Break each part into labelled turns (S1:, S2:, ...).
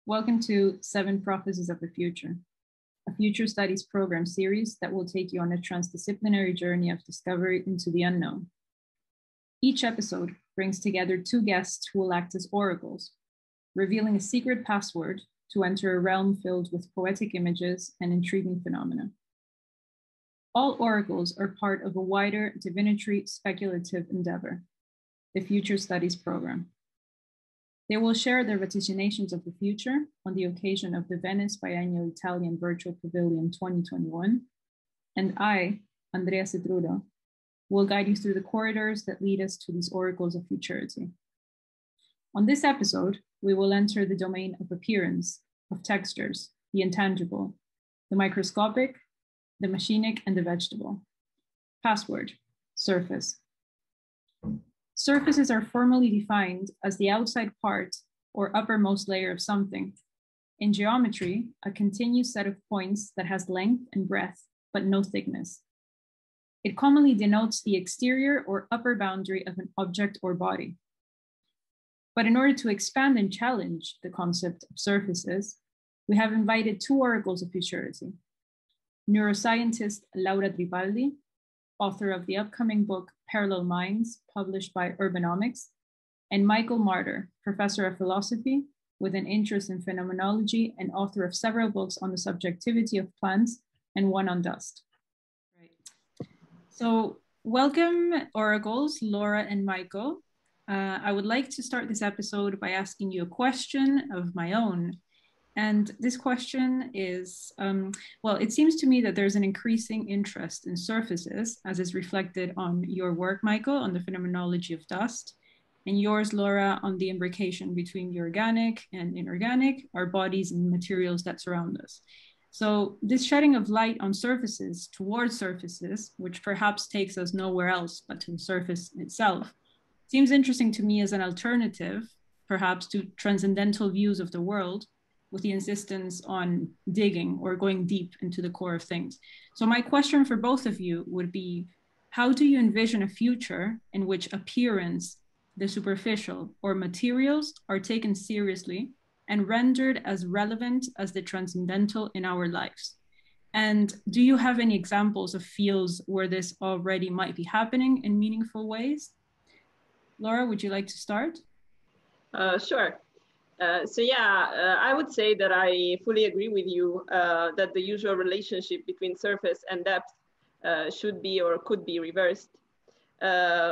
S1: Welcome to 7 Prophecies of the Future, a future studies program series that will take you on a transdisciplinary journey of discovery into the unknown. Each episode brings together 2 guests who will act as oracles, revealing a secret password to enter a realm filled with poetic images and intriguing phenomena. All oracles are part of a wider divinatory speculative endeavor, the Future Studies program. They will share their vaticinations of the future on the occasion of the Venice Biennial Italian Virtual Pavilion 2021, and I, Andrea Cetrulo, will guide you through the corridors that lead us to these oracles of futurity. On this episode, we will enter the domain of appearance, of textures, the intangible, the microscopic, the machinic, and the vegetable. Password, surface. Surfaces are formally defined as the outside part or uppermost layer of something. In geometry, a continuous set of points that has length and breadth, but no thickness. It commonly denotes the exterior or upper boundary of an object or body. But in order to expand and challenge the concept of surfaces, we have invited 2 oracles of futurity. Neuroscientist Laura Tripaldi, author of the upcoming book Parallel Minds, published by Urbanomics, and Michael Marder, professor of philosophy with an interest in phenomenology and author of several books on the subjectivity of plants and one on dust. Right. So welcome, oracles, Laura and Michael. I would like to start this episode by asking you a question of my own. And this question is, well, it seems to me that there's an increasing interest in surfaces, as is reflected on your work, Michael, on the phenomenology of dust, and yours, Laura, on the imbrication between the organic and inorganic, our bodies and materials that surround us. So this shedding of light on surfaces towards surfaces, which perhaps takes us nowhere else but to the surface itself, seems interesting to me as an alternative, perhaps, to transcendental views of the world, with the insistence on digging or going deep into the core of things. So my question for both of you would be, how do you envision a future in which appearance, the superficial, or materials are taken seriously and rendered as relevant as the transcendental in our lives? And do you have any examples of fields where this already might be happening in meaningful ways? Laura, would you like to start?
S2: Sure. I would say that I fully agree with you that the usual relationship between surface and depth should be or could be reversed.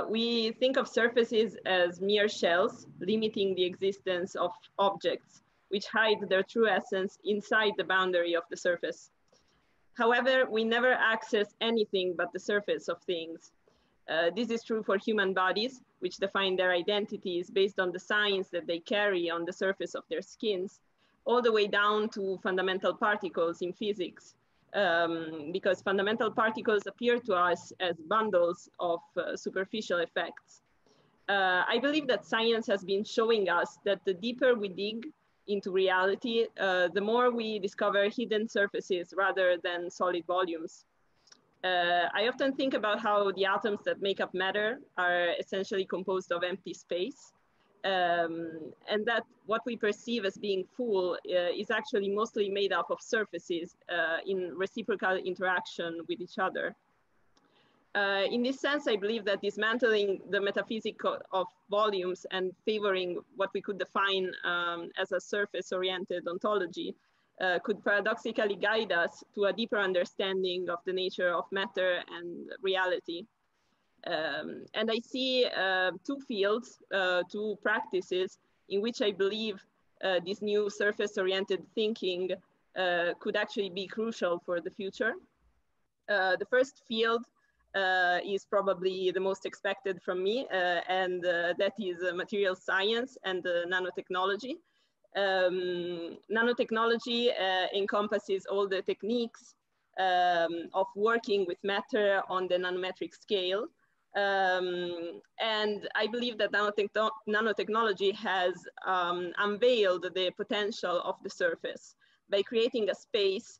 S2: We think of surfaces as mere shells, limiting the existence of objects, which hide their true essence inside the boundary of the surface. However, we never access anything but the surface of things. This is true for human bodies, which define their identities based on the signs that they carry on the surface of their skins, all the way down to fundamental particles in physics, because fundamental particles appear to us as bundles of superficial effects. I believe that science has been showing us that the deeper we dig into reality, the more we discover hidden surfaces rather than solid volumes. I often think about how the atoms that make up matter are essentially composed of empty space, and that what we perceive as being full is actually mostly made up of surfaces in reciprocal interaction with each other. In this sense, I believe that dismantling the metaphysic of volumes and favoring what we could define as a surface-oriented ontology could paradoxically guide us to a deeper understanding of the nature of matter and reality. And I see 2 fields, 2 practices in which I believe this new surface-oriented thinking could actually be crucial for the future. The first field is probably the most expected from me, and that is material science and nanotechnology. Nanotechnology encompasses all the techniques of working with matter on the nanometric scale. And I believe that nanotechnology has unveiled the potential of the surface by creating a space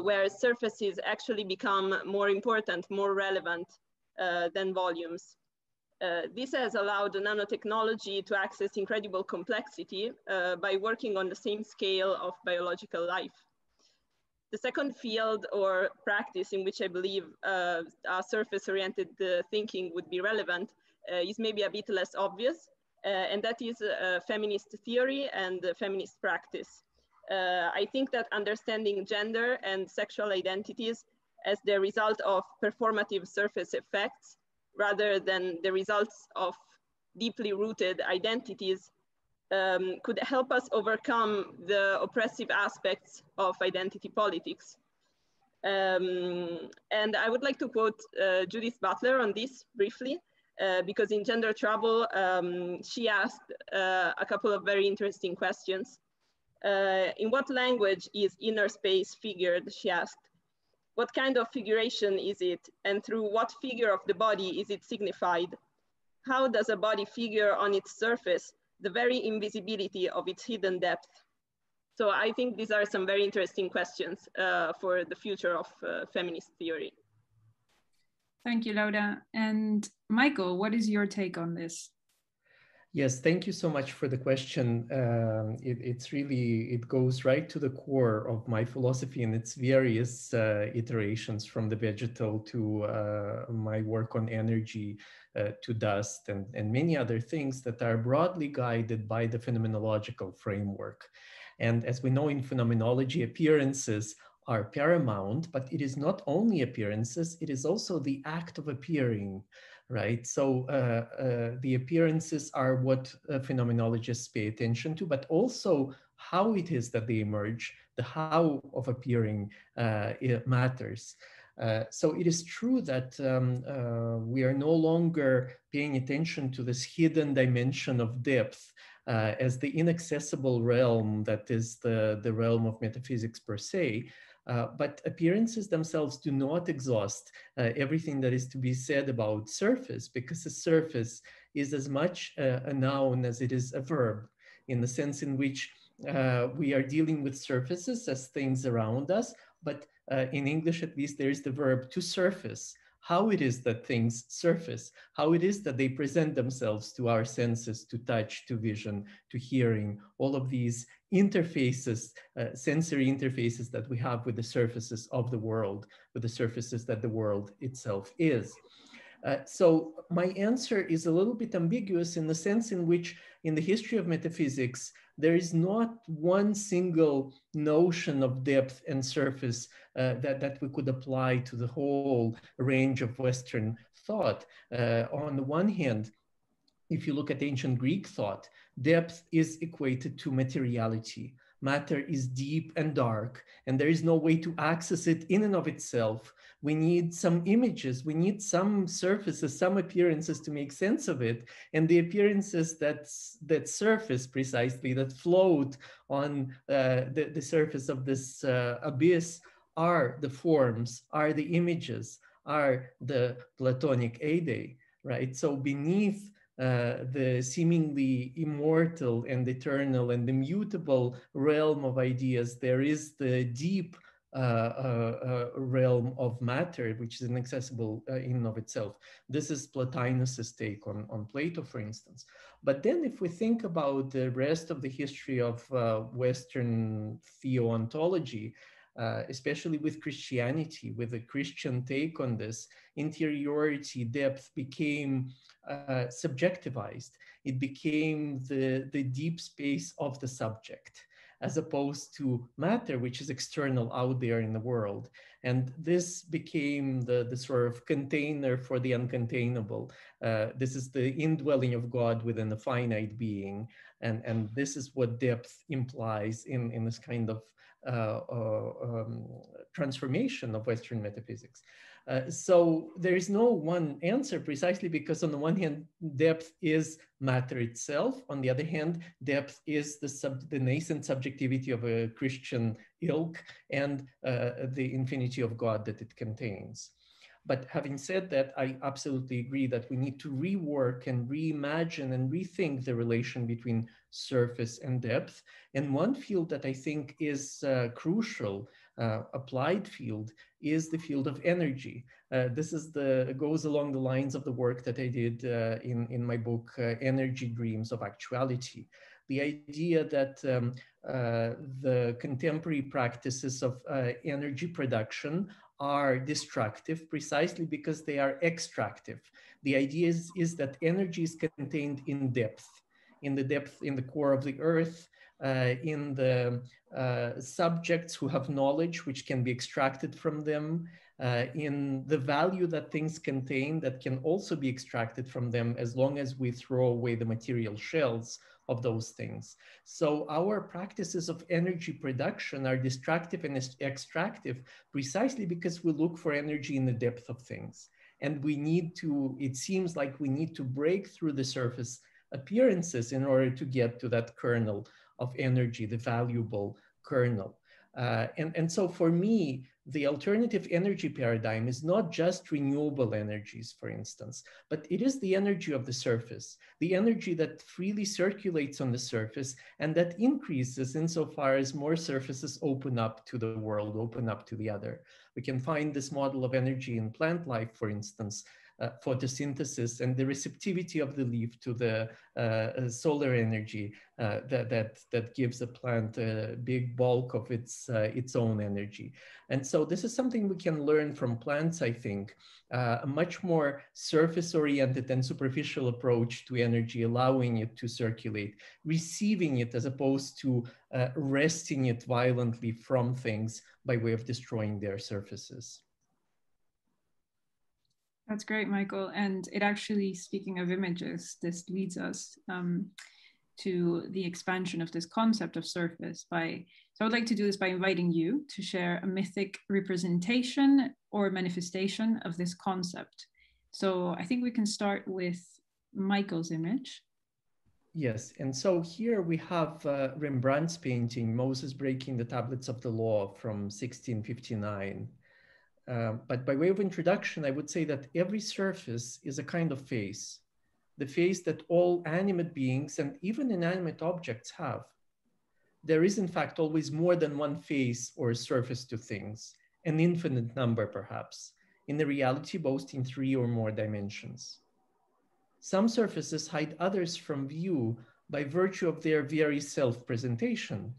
S2: where surfaces actually become more important, more relevant than volumes. This has allowed nanotechnology to access incredible complexity by working on the same scale of biological life. The second field or practice in which I believe surface-oriented thinking would be relevant is maybe a bit less obvious, and that is feminist theory and feminist practice. I think that understanding gender and sexual identities as the result of performative surface effects rather than the results of deeply rooted identities could help us overcome the oppressive aspects of identity politics. And I would like to quote Judith Butler on this briefly, because in Gender Trouble, she asked a couple of very interesting questions. In what language is inner space figured, she asked. What kind of figuration is it, and through what figure of the body is it signified? How does a body figure on its surface the very invisibility of its hidden depth? So I think these are some very interesting questions for the future of feminist theory.
S1: Thank you, Laura. And Michael, what is your take on this?
S3: Yes, thank you so much for the question. It goes right to the core of my philosophy and its various iterations, from the vegetal to my work on energy, to dust, and many other things that are broadly guided by the phenomenological framework. And as we know in phenomenology, appearances are paramount, but it is not only appearances, it is also the act of appearing. Right, so the appearances are what phenomenologists pay attention to, but also how it is that they emerge. The how of appearing it matters. So it is true that we are no longer paying attention to this hidden dimension of depth as the inaccessible realm that is the realm of metaphysics per se. But appearances themselves do not exhaust everything that is to be said about surface, because the surface is as much a noun as it is a verb, in the sense in which we are dealing with surfaces as things around us, but in English at least there is the verb to surface. How it is that things surface, how it is that they present themselves to our senses, to touch, to vision, to hearing, all of these interfaces, sensory interfaces that we have with the surfaces of the world, with the surfaces that the world itself is. So my answer is a little bit ambiguous in the sense in which in the history of metaphysics, there is not one single notion of depth and surface that we could apply to the whole range of Western thought. On the one hand, if you look at ancient Greek thought, depth is equated to materiality. Matter is deep and dark, and there is no way to access it in and of itself. We need some images, we need some surfaces, some appearances to make sense of it. And the appearances that surface precisely, that float on the surface of this abyss, are the forms, are the images, are the Platonic Ide, right? So beneath the seemingly immortal and eternal and immutable realm of ideas, there is the deep realm of matter, which is inaccessible in and of itself. This is Plotinus's take on Plato, for instance. But then if we think about the rest of the history of Western theoontology, especially with Christianity, with the Christian take on this, interiority, depth became subjectivized. It became the deep space of the subject, as opposed to matter, which is external out there in the world. And this became the sort of container for the uncontainable. This is the indwelling of God within a finite being. And this is what depth implies in this kind of transformation of Western metaphysics. So there is no one answer, precisely because on the one hand, depth is matter itself. On the other hand, depth is the nascent subjectivity of a Christian ilk and the infinity of God that it contains. But having said that, I absolutely agree that we need to rework and reimagine and rethink the relation between surface and depth. And one field that I think is crucial applied field is the field of energy. This is goes along the lines of the work that I did in my book, Energy Dreams of Actuality. The idea that the contemporary practices of energy production are destructive precisely because they are extractive. The idea is that energy is contained in depth, in the core of the earth, in the subjects who have knowledge which can be extracted from them, in the value that things contain that can also be extracted from them as long as we throw away the material shells of those things. So our practices of energy production are destructive and extractive precisely because we look for energy in the depth of things. And we need to, it seems like we need to break through the surface appearances in order to get to that kernel of energy, the valuable kernel. And so for me, the alternative energy paradigm is not just renewable energies, for instance, but it is the energy of the surface, the energy that freely circulates on the surface and that increases insofar as more surfaces open up to the world, open up to the other. We can find this model of energy in plant life, for instance, photosynthesis and the receptivity of the leaf to the solar energy that gives a plant a big bulk of its own energy. And so this is something we can learn from plants, I think, a much more surface-oriented and superficial approach to energy, allowing it to circulate, receiving it as opposed to wresting it violently from things by way of destroying their surfaces.
S1: That's great, Michael. And it actually, speaking of images, this leads us to the expansion of this concept of surface so I would like to do this by inviting you to share a mythic representation or manifestation of this concept. So I think we can start with Michael's image.
S3: Yes, and so here we have Rembrandt's painting, Moses Breaking the Tablets of the Law from 1659. But by way of introduction, I would say that every surface is a kind of face, the face that all animate beings and even inanimate objects have. There is, in fact, always more than one face or surface to things, an infinite number perhaps, in the reality boasting 3 or more dimensions. Some surfaces hide others from view by virtue of their very self-presentation,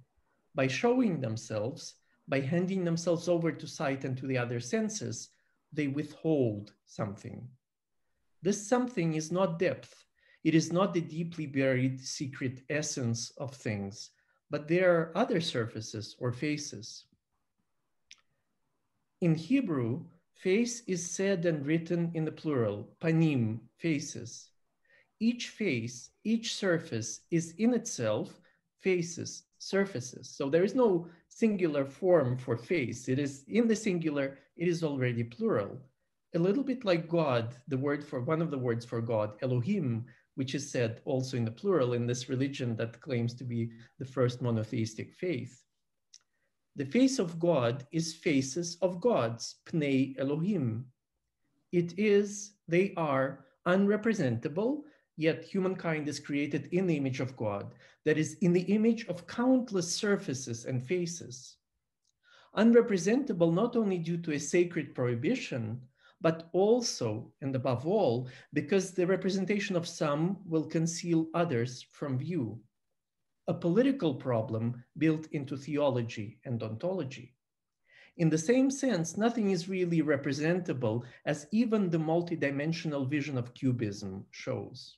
S3: by showing themselves, by handing themselves over to sight and to the other senses, they withhold something. This something is not depth. It is not the deeply buried secret essence of things, but there are other surfaces or faces. In Hebrew, face is said and written in the plural, panim, faces. Each face, each surface is in itself faces, surfaces. So there is no singular form for face. It is in the singular, it is already plural. A little bit like God, one of the words for God, Elohim, which is said also in the plural in this religion that claims to be the first monotheistic faith. The face of God is faces of gods, Pnei Elohim. They are unrepresentable, yet humankind is created in the image of God, that is, in the image of countless surfaces and faces. Unrepresentable not only due to a sacred prohibition, but also, and above all, because the representation of some will conceal others from view. A political problem built into theology and ontology. In the same sense, nothing is really representable, as even the multidimensional vision of cubism shows.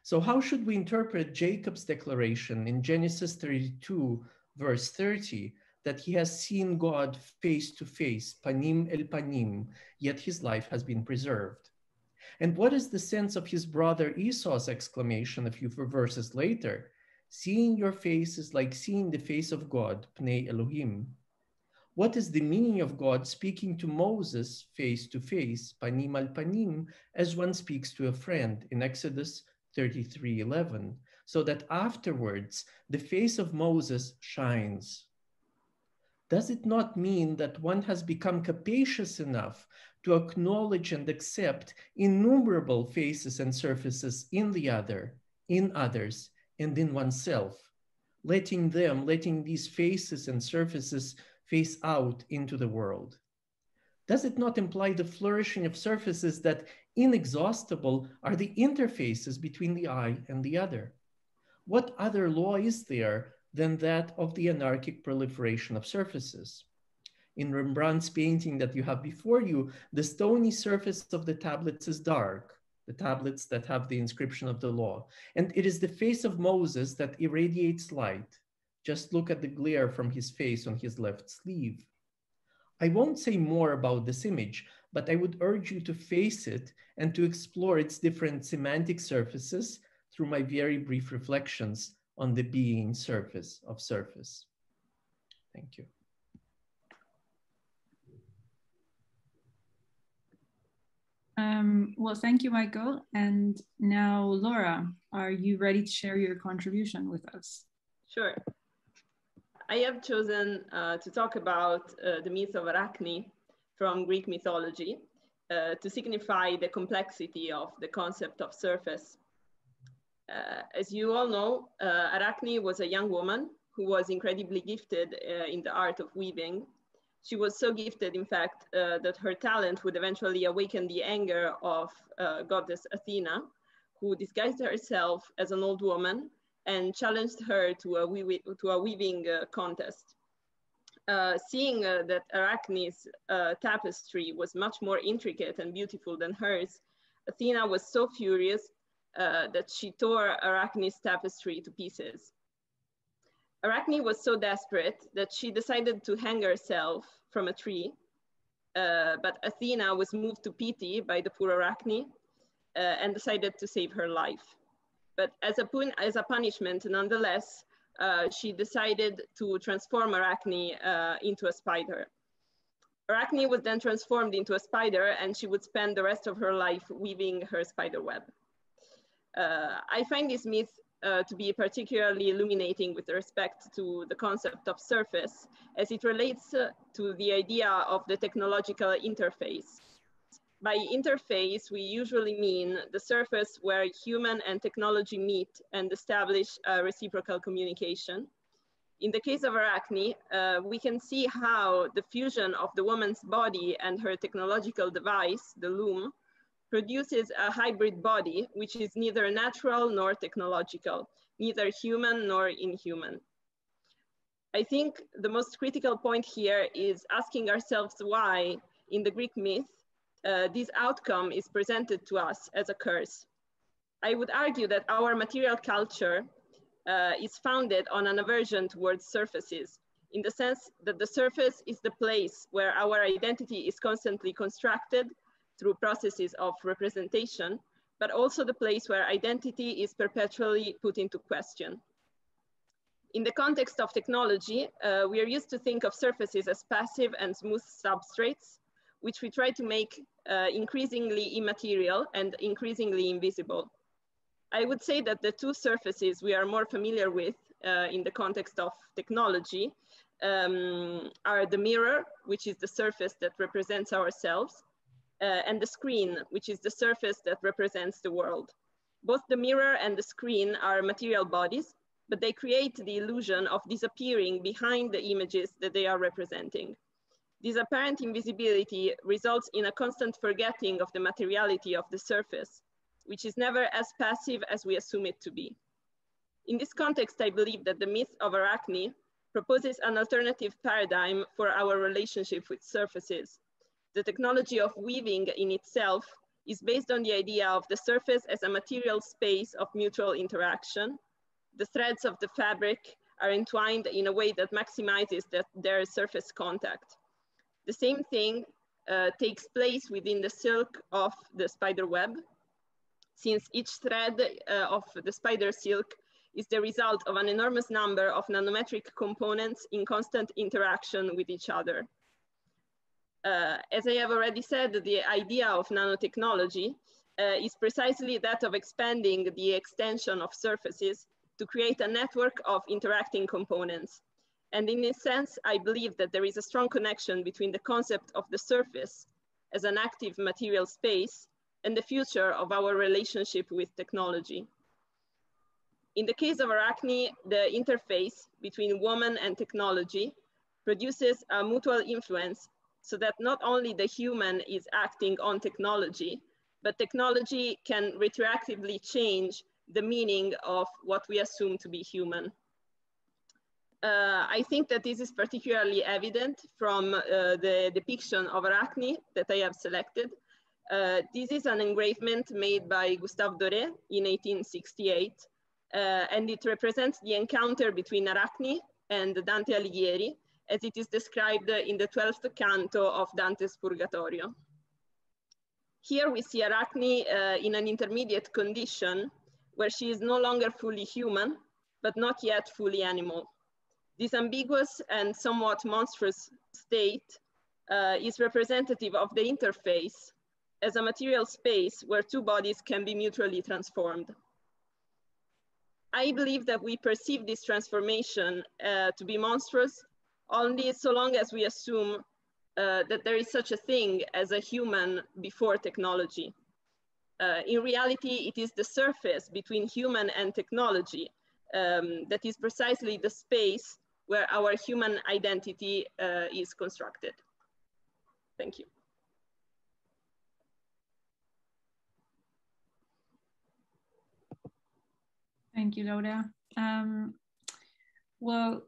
S3: So how should we interpret Jacob's declaration in Genesis 32, verse 30, that he has seen God face to face, panim el panim, yet his life has been preserved? And what is the sense of his brother Esau's exclamation a few verses later? Seeing your face is like seeing the face of God, Pnei Elohim. What is the meaning of God speaking to Moses face to face, panim al panim, as one speaks to a friend in Exodus 33:11, so that afterwards the face of Moses shines? Does it not mean that one has become capacious enough to acknowledge and accept innumerable faces and surfaces in the other, in others, and in oneself, letting these faces and surfaces face out into the world? Does it not imply the flourishing of surfaces that, inexhaustible, are the interfaces between the I and the other? What other law is there than that of the anarchic proliferation of surfaces? In Rembrandt's painting that you have before you, the stony surface of the tablets is dark, the tablets that have the inscription of the law, and it is the face of Moses that irradiates light. Just look at the glare from his face on his left sleeve. I won't say more about this image, but I would urge you to face it and to explore its different semantic surfaces through my very brief reflections on the being surface of surface. Thank you.
S1: Well, thank you, Michael. And now, Laura, are you ready to share your contribution with us?
S2: Sure. I have chosen to talk about the myth of Arachne from Greek mythology to signify the complexity of the concept of surface. As you all know, Arachne was a young woman who was incredibly gifted in the art of weaving. She was so gifted, in fact, that her talent would eventually awaken the anger of goddess Athena, who disguised herself as an old woman and challenged her to a weaving contest. Seeing that Arachne's tapestry was much more intricate and beautiful than hers, Athena was so furious that she tore Arachne's tapestry to pieces. Arachne was so desperate that she decided to hang herself from a tree, but Athena was moved to pity by the poor Arachne and decided to save her life. But as a punishment, nonetheless, she decided to transform Arachne into a spider. Arachne was then transformed into a spider, and she would spend the rest of her life weaving her spider web. I find this myth to be particularly illuminating with respect to the concept of surface, as it relates to the idea of the technological interface. By interface, we usually mean the surface where human and technology meet and establish a reciprocal communication. In the case of Arachne, we can see how the fusion of the woman's body and her technological device, the loom, produces a hybrid body, which is neither natural nor technological, neither human nor inhuman. I think the most critical point here is asking ourselves why, in the Greek myth, this outcome is presented to us as a curse. I would argue that our material culture is founded on an aversion towards surfaces, in the sense that the surface is the place where our identity is constantly constructed through processes of representation, but also the place where identity is perpetually put into question. In the context of technology, we are used to think of surfaces as passive and smooth substrates, which we try to make increasingly immaterial and increasingly invisible. I would say that the two surfaces we are more familiar with in the context of technology are the mirror, which is the surface that represents ourselves, and the screen, which is the surface that represents the world. Both the mirror and the screen are material bodies, but they create the illusion of disappearing behind the images that they are representing. This apparent invisibility results in a constant forgetting of the materiality of the surface, which is never as passive as we assume it to be. In this context, I believe that the myth of Arachne proposes an alternative paradigm for our relationship with surfaces. The technology of weaving in itself is based on the idea of the surface as a material space of mutual interaction. The threads of the fabric are entwined in a way that maximizes their surface contact. The same thing takes place within the silk of the spider web, since each thread of the spider silk is the result of an enormous number of nanometric components in constant interaction with each other. As I have already said, the idea of nanotechnology is precisely that of expanding the extension of surfaces to create a network of interacting components. And in this sense, I believe that there is a strong connection between the concept of the surface as an active material space and the future of our relationship with technology. In the case of Arachne, the interface between woman and technology produces a mutual influence so that not only the human is acting on technology, but technology can retroactively change the meaning of what we assume to be human. I think that this is particularly evident from the depiction of Arachne that I have selected. This is an engravement made by Gustave Doré in 1868, and it represents the encounter between Arachne and Dante Alighieri, as it is described in the 12th canto of Dante's Purgatorio. Here we see Arachne in an intermediate condition where she is no longer fully human, but not yet fully animal. This ambiguous and somewhat monstrous state is representative of the interface as a material space where two bodies can be mutually transformed. I believe that we perceive this transformation to be monstrous only so long as we assume that there is such a thing as a human before technology. In reality, it is the surface between human and technology that is precisely the space where our human identity is constructed. Thank you.
S1: Thank you, Laura. Well,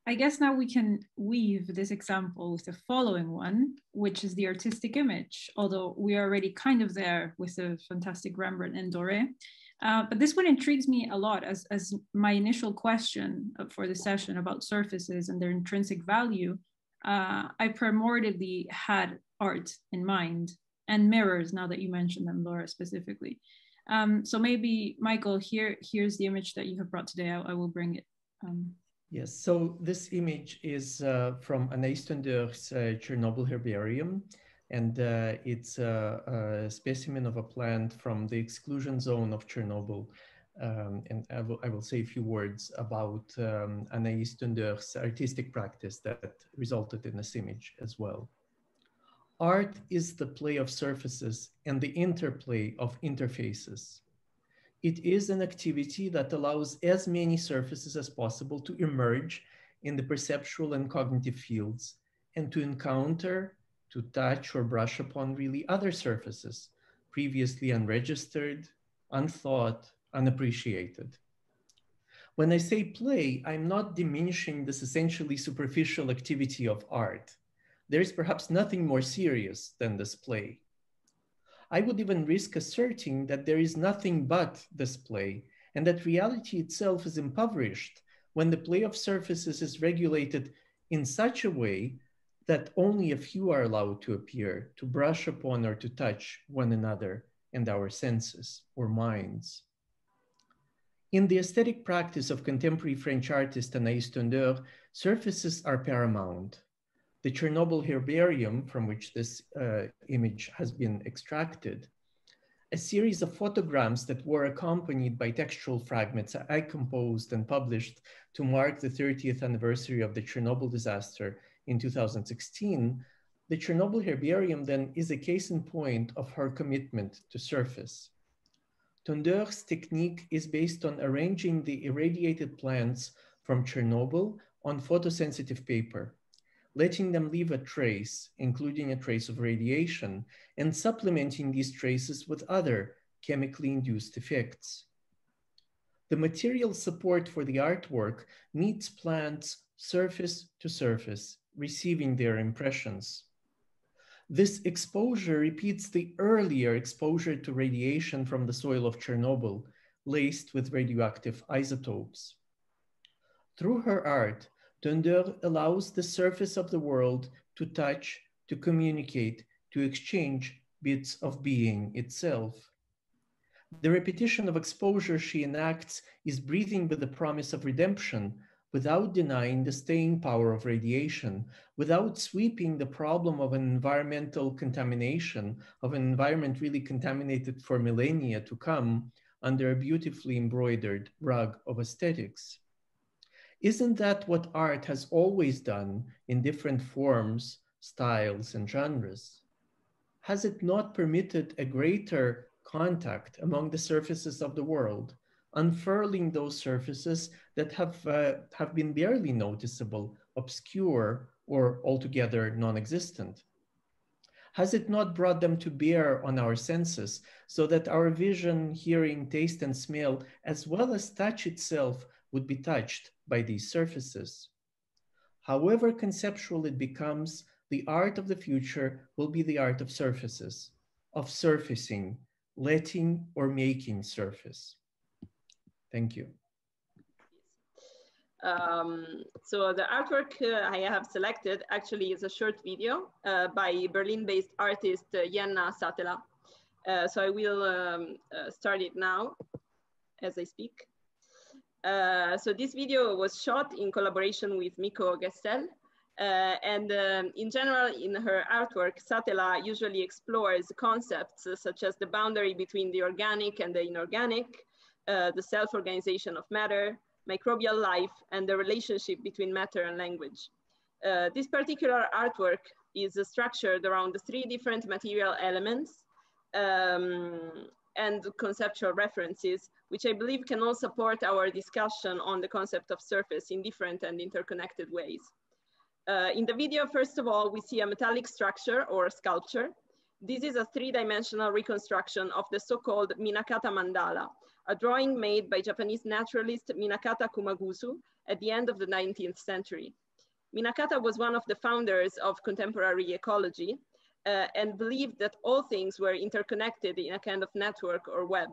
S1: I guess now we can weave this example with the following one, which is the artistic image, although we are already kind of there with the fantastic Rembrandt and Doré. But this one intrigues me a lot as my initial question for the session about surfaces and their intrinsic value. I primordially had art in mind and mirrors, now that you mentioned them, Laura, specifically. So maybe, Michael, here's the image that you have brought today. I will bring it.
S3: Yes, so this image is from Anaïs Tondeur's Chernobyl herbarium, and it's a specimen of a plant from the exclusion zone of Chernobyl. And I will say a few words about Anaïs Tondeur's artistic practice that resulted in this image as well. Art is the play of surfaces and the interplay of interfaces. It is an activity that allows as many surfaces as possible to emerge in the perceptual and cognitive fields and to encounter, to touch or brush upon really other surfaces, previously unregistered, unthought, unappreciated. When I say play, I'm not diminishing this essentially superficial activity of art. There is perhaps nothing more serious than this play. I would even risk asserting that there is nothing but this play, and that reality itself is impoverished when the play of surfaces is regulated in such a way that only a few are allowed to appear, to brush upon or to touch one another and our senses or minds. In the aesthetic practice of contemporary French artist Anaïs Tondeur, surfaces are paramount. The Chernobyl herbarium, from which this image has been extracted, a series of photograms that were accompanied by textual fragments I composed and published to mark the 30th anniversary of the Chernobyl disaster in 2016, the Chernobyl herbarium then is a case in point of her commitment to surface. Tondeur's technique is based on arranging the irradiated plants from Chernobyl on photosensitive paper, letting them leave a trace, including a trace of radiation, and supplementing these traces with other chemically induced effects. The material support for the artwork meets plants surface to surface, receiving their impressions. This exposure repeats the earlier exposure to radiation from the soil of Chernobyl, laced with radioactive isotopes. Through her art, Tondeur allows the surface of the world to touch, to communicate, to exchange bits of being itself. The repetition of exposure she enacts is breathing with the promise of redemption, without denying the staying power of radiation, without sweeping the problem of an environmental contamination, of an environment really contaminated for millennia to come, under a beautifully embroidered rug of aesthetics. Isn't that what art has always done in different forms, styles, and genres? Has it not permitted a greater contact among the surfaces of the world, unfurling those surfaces that have been barely noticeable, obscure, or altogether non-existent? Has it not brought them to bear on our senses, so that our vision, hearing, taste, and smell, as well as touch itself, would be touched by these surfaces? However conceptual it becomes, the art of the future will be the art of surfaces, of surfacing, letting or making surface. Thank you.
S2: So the artwork I have selected actually is a short video by Berlin-based artist Jenna Satela. So I will start it now as I speak. So this video was shot in collaboration with Mikko Gestel. In general, in her artwork, Satela usually explores concepts such as the boundary between the organic and the inorganic, the self-organization of matter, microbial life, and the relationship between matter and language. This particular artwork is structured around the 3 different material elements and conceptual references, which I believe can all support our discussion on the concept of surface in different and interconnected ways. In the video, first of all, we see a metallic structure or sculpture. This is a 3-dimensional reconstruction of the so-called Minakata Mandala, a drawing made by Japanese naturalist Minakata Kumagusu at the end of the 19th century. Minakata was one of the founders of contemporary ecology and believed that all things were interconnected in a kind of network or web.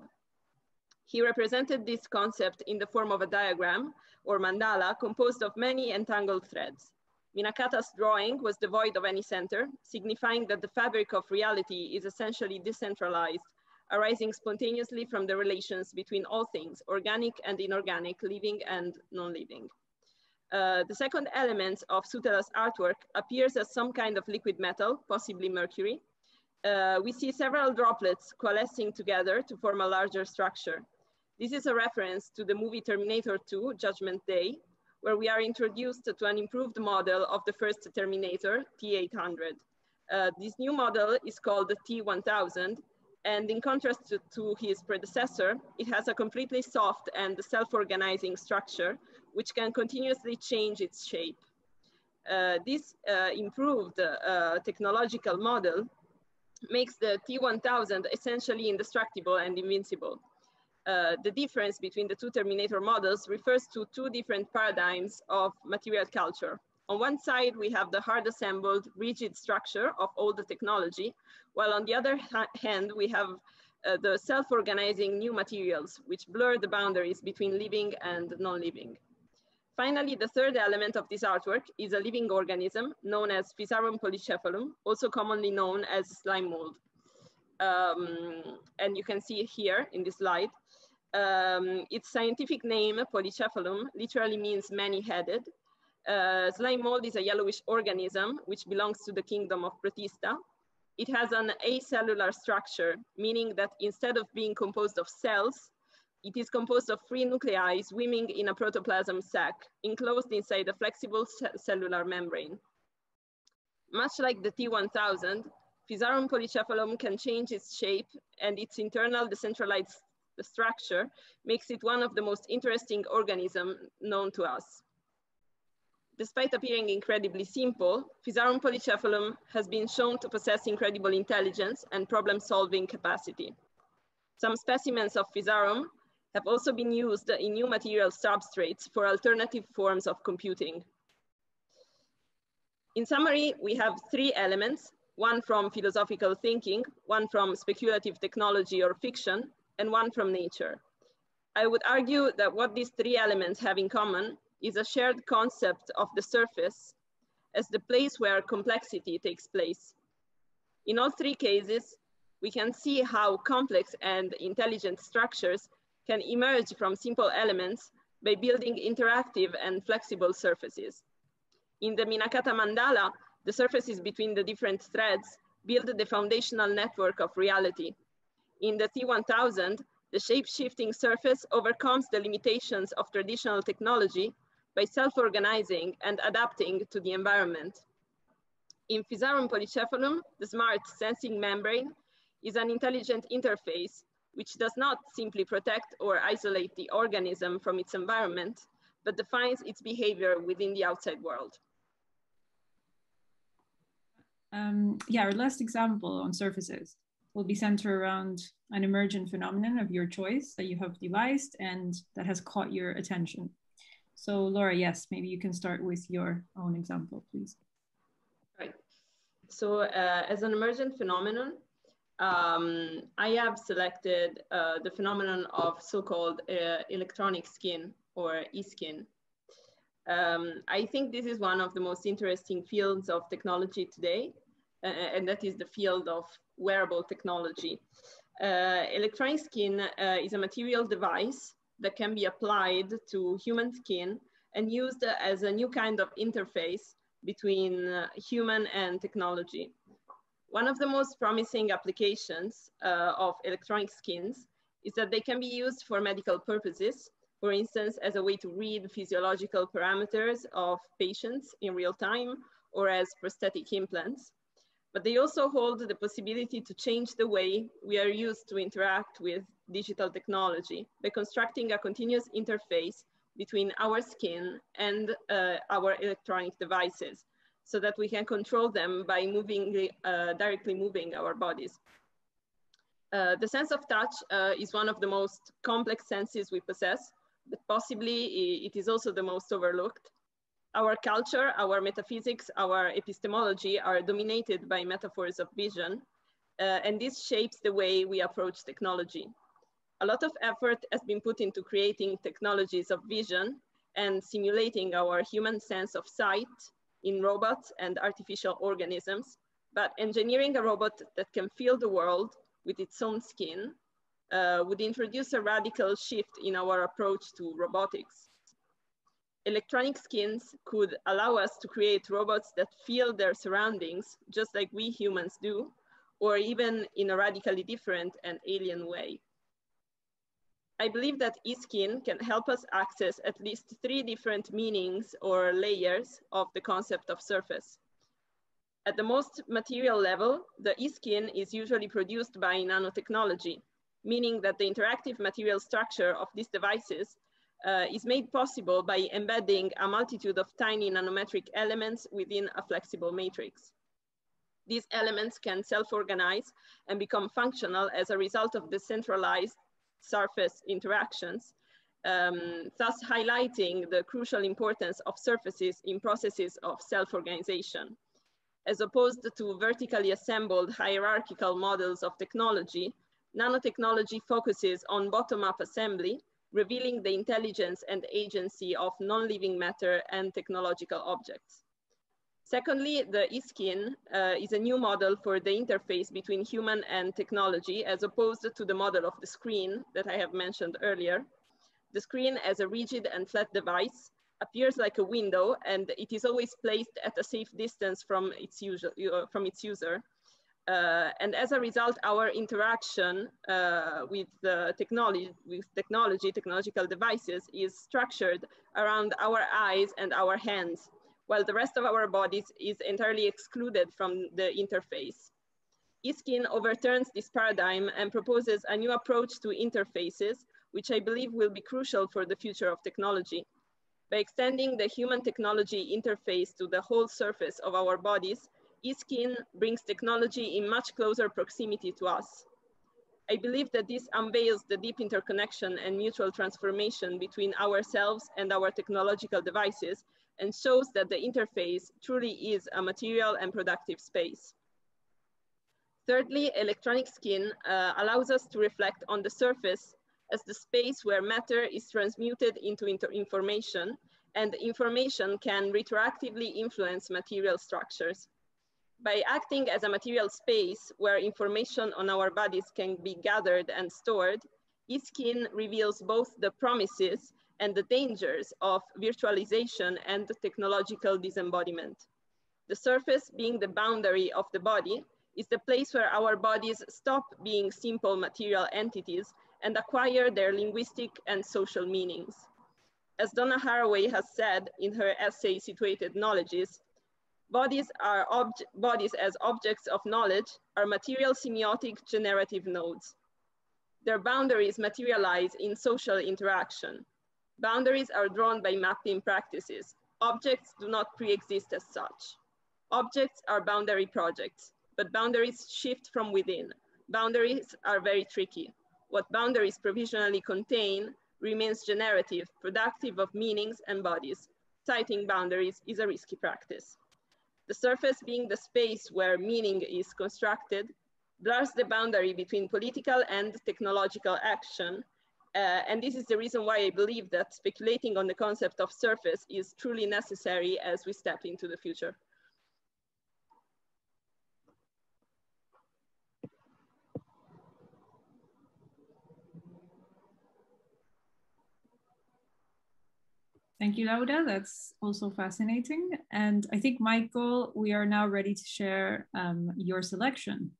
S2: He represented this concept in the form of a diagram or mandala composed of many entangled threads. Minakata's drawing was devoid of any center, signifying that the fabric of reality is essentially decentralized, arising spontaneously from the relations between all things, organic and inorganic, living and non-living. The second element of Satela's artwork appears as some kind of liquid metal, possibly mercury. We see several droplets coalescing together to form a larger structure. This is a reference to the movie Terminator 2, Judgment Day, where we are introduced to an improved model of the first Terminator, T-800. This new model is called the T-1000, and in contrast to his predecessor, it has a completely soft and self-organizing structure, which can continuously change its shape. This improved technological model makes the T-1000 essentially indestructible and invincible. The difference between the 2 Terminator models refers to 2 different paradigms of material culture. On one side, we have the hard assembled, rigid structure of old technology, while on the other hand, we have the self-organizing new materials, which blur the boundaries between living and non-living. Finally, the third element of this artwork is a living organism known as Physarum polycephalum, also commonly known as slime mold. And you can see it here in this slide. Its scientific name, polycephalum, literally means many-headed. Slime mold is a yellowish organism which belongs to the kingdom of Protista. It has an acellular structure, meaning that instead of being composed of cells, it is composed of 3 nuclei swimming in a protoplasm sac, enclosed inside a flexible cellular membrane. Much like the T-1000, Physarum polycephalum can change its shape, and its internal decentralized structure makes it one of the most interesting organisms known to us. Despite appearing incredibly simple, Physarum polycephalum has been shown to possess incredible intelligence and problem-solving capacity. Some specimens of Physarum have also been used in new material substrates for alternative forms of computing. In summary, we have 3 elements, one from philosophical thinking, one from speculative technology or fiction, and one from nature. I would argue that what these 3 elements have in common is a shared concept of the surface as the place where complexity takes place. In all 3 cases, we can see how complex and intelligent structures can emerge from simple elements by building interactive and flexible surfaces. In the Minakata Mandala, the surfaces between the different threads build the foundational network of reality. In the T-1000, the shape-shifting surface overcomes the limitations of traditional technology by self-organizing and adapting to the environment. In Physarum polycephalum, the smart sensing membrane is an intelligent interface which does not simply protect or isolate the organism from its environment, but defines its behavior within the outside world.
S1: Yeah, our last example on surfaces will be centered around an emergent phenomenon of your choice that you have devised and that has caught your attention. So Laura, yes, maybe you can start with your own example, please.
S2: Right. So as an emergent phenomenon, I have selected the phenomenon of so-called electronic skin or e-skin. I think this is one of the most interesting fields of technology today, and that is the field of wearable technology. Electronic skin is a material device that can be applied to human skin and used as a new kind of interface between human and technology. One of the most promising applications of electronic skins is that they can be used for medical purposes, for instance, as a way to read physiological parameters of patients in real time or as prosthetic implants. But they also hold the possibility to change the way we are used to interact with digital technology by constructing a continuous interface between our skin and our electronic devices, so that we can control them by directly moving our bodies. The sense of touch is one of the most complex senses we possess, but possibly it is also the most overlooked. Our culture, our metaphysics, our epistemology are dominated by metaphors of vision, and this shapes the way we approach technology. A lot of effort has been put into creating technologies of vision and simulating our human sense of sight in robots and artificial organisms, but engineering a robot that can feel the world with its own skin would introduce a radical shift in our approach to robotics. Electronic skins could allow us to create robots that feel their surroundings just like we humans do, or even in a radically different and alien way. I believe that e-skin can help us access at least 3 different meanings or layers of the concept of surface. At the most material level, the e-skin is usually produced by nanotechnology, meaning that the interactive material structure of these devices is made possible by embedding a multitude of tiny nanometric elements within a flexible matrix. These elements can self-organize and become functional as a result of decentralized surface interactions, thus highlighting the crucial importance of surfaces in processes of self-organization. As opposed to vertically assembled hierarchical models of technology, nanotechnology focuses on bottom-up assembly, revealing the intelligence and agency of non-living matter and technological objects. Secondly, the e-skin is a new model for the interface between human and technology, as opposed to the model of the screen that I have mentioned earlier. The screen, as a rigid and flat device, appears like a window, and it is always placed at a safe distance from its user. And as a result, our interaction with technological devices is structured around our eyes and our hands, while the rest of our bodies is entirely excluded from the interface. E-skin overturns this paradigm and proposes a new approach to interfaces, which I believe will be crucial for the future of technology. By extending the human-technology interface to the whole surface of our bodies, e-skin brings technology in much closer proximity to us. I believe that this unveils the deep interconnection and mutual transformation between ourselves and our technological devices, and shows that the interface truly is a material and productive space. Thirdly, electronic skin allows us to reflect on the surface as the space where matter is transmuted into information, and information can retroactively influence material structures. By acting as a material space where information on our bodies can be gathered and stored, e-skin reveals both the promises and the dangers of virtualization and technological disembodiment. The surface, being the boundary of the body, is the place where our bodies stop being simple material entities and acquire their linguistic and social meanings. As Donna Haraway has said in her essay, Situated Knowledges, bodies as objects of knowledge are material semiotic generative nodes. Their boundaries materialize in social interaction. Boundaries are drawn by mapping practices. Objects do not pre-exist as such. Objects are boundary projects, but boundaries shift from within. Boundaries are very tricky. What boundaries provisionally contain remains generative, productive of meanings and bodies. Citing boundaries is a risky practice. The surface being the space where meaning is constructed blurs the boundary between political and technological action. And this is the reason why I believe that speculating on the concept of surface is truly necessary as we step into the future.
S1: Thank you, Laura. That's also fascinating. And I think, Michael, we are now ready to share your selection.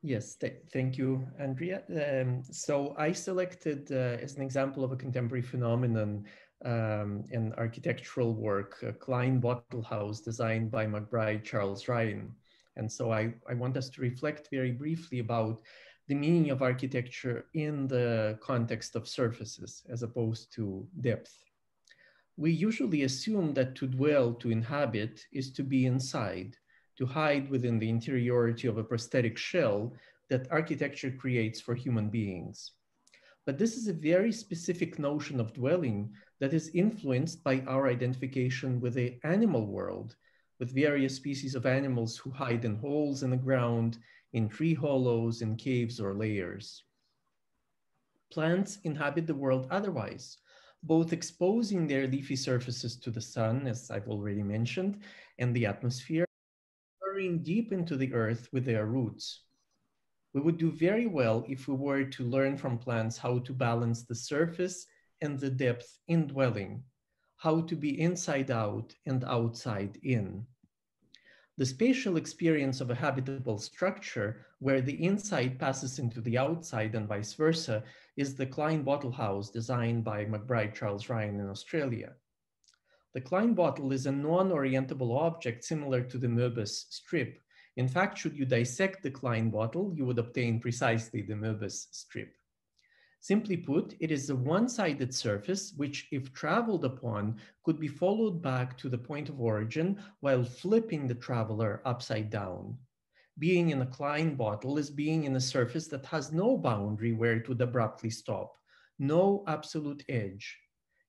S3: Yes, thank you, Andrea. So I selected as an example of a contemporary phenomenon an architectural work, a Klein Bottle House designed by McBride Charles Ryan. And so I want us to reflect very briefly about the meaning of architecture in the context of surfaces as opposed to depth. We usually assume that to dwell, to inhabit, is to be inside, to hide within the interiority of a prosthetic shell that architecture creates for human beings. But this is a very specific notion of dwelling that is influenced by our identification with the animal world, with various species of animals who hide in holes in the ground, in tree hollows, in caves or layers. Plants inhabit the world otherwise, both exposing their leafy surfaces to the sun, as I've already mentioned, and the atmosphere, burrowing deep into the earth with their roots. We would do very well if we were to learn from plants how to balance the surface and the depth in dwelling, how to be inside out and outside in. The spatial experience of a habitable structure where the inside passes into the outside and vice versa is the Klein Bottle House designed by McBride Charles Ryan in Australia. The Klein bottle is a non-orientable object similar to the Möbius strip. In fact, should you dissect the Klein bottle, you would obtain precisely the Möbius strip. Simply put, it is a one-sided surface which, if traveled upon, could be followed back to the point of origin while flipping the traveler upside down. Being in a Klein bottle is being in a surface that has no boundary where it would abruptly stop, no absolute edge.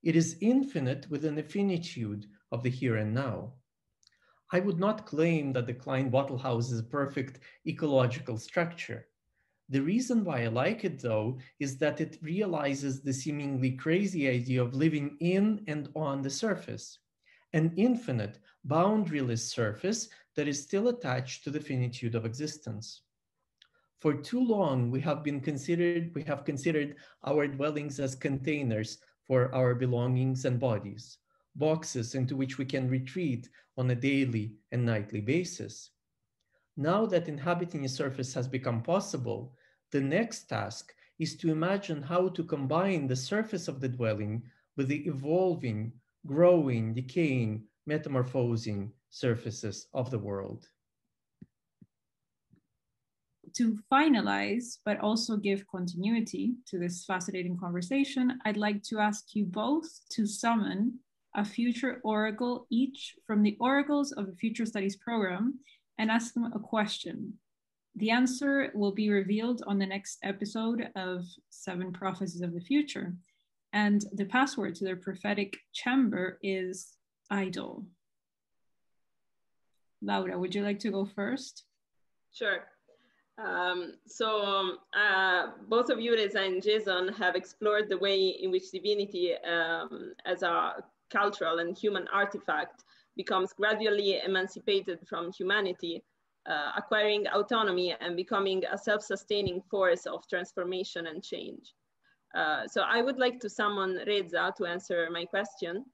S3: It is infinite with an infinitude of the here and now. I would not claim that the Klein bottle house is a perfect ecological structure. The reason why I like it, though, is that it realizes the seemingly crazy idea of living in and on the surface, an infinite, boundaryless surface that is still attached to the finitude of existence. For too long, we have considered our dwellings as containers for our belongings and bodies, boxes into which we can retreat on a daily and nightly basis. Now that inhabiting a surface has become possible, the next task is to imagine how to combine the surface of the dwelling with the evolving, growing, decaying, metamorphosing surfaces of the world.
S1: To finalize, but also give continuity to this fascinating conversation, I'd like to ask you both to summon a future oracle, each from the oracles of the Future Studies program, and ask them a question. The answer will be revealed on the next episode of 7 Prophecies of the Future. And the password to their prophetic chamber is idol. Laura, would you like to go first?
S2: Sure. Both of you, Reza and Jason, have explored the way in which divinity as a cultural and human artifact becomes gradually emancipated from humanity, acquiring autonomy and becoming a self-sustaining force of transformation and change. So I would like to summon Reza to answer my question.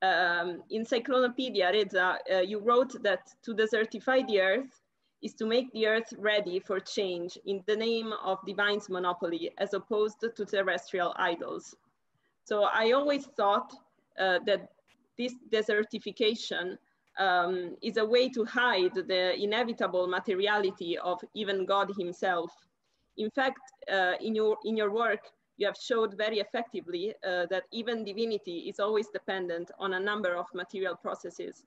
S2: In Cyclonopedia, Reza, you wrote that to desertify the earth is to make the earth ready for change in the name of divine's monopoly, as opposed to terrestrial idols. So I always thought that this desertification is a way to hide the inevitable materiality of even God himself. In fact, in your work, you have showed very effectively that even divinity is always dependent on a number of material processes.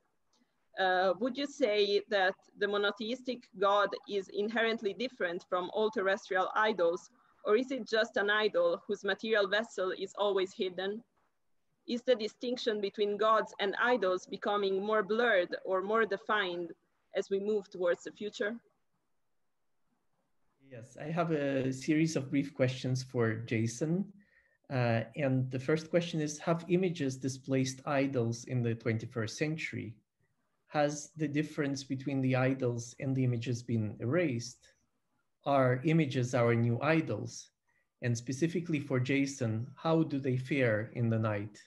S2: Would you say that the monotheistic God is inherently different from all terrestrial idols, or is it just an idol whose material vessel is always hidden? Is the distinction between gods and idols becoming more blurred or more defined as we move towards the future?
S3: Yes, I have a series of brief questions for Jason. And the first question is, have images displaced idols in the 21st century? Has the difference between the idols and the images been erased? Are images our new idols? And specifically for Jason, how do they fare in the night?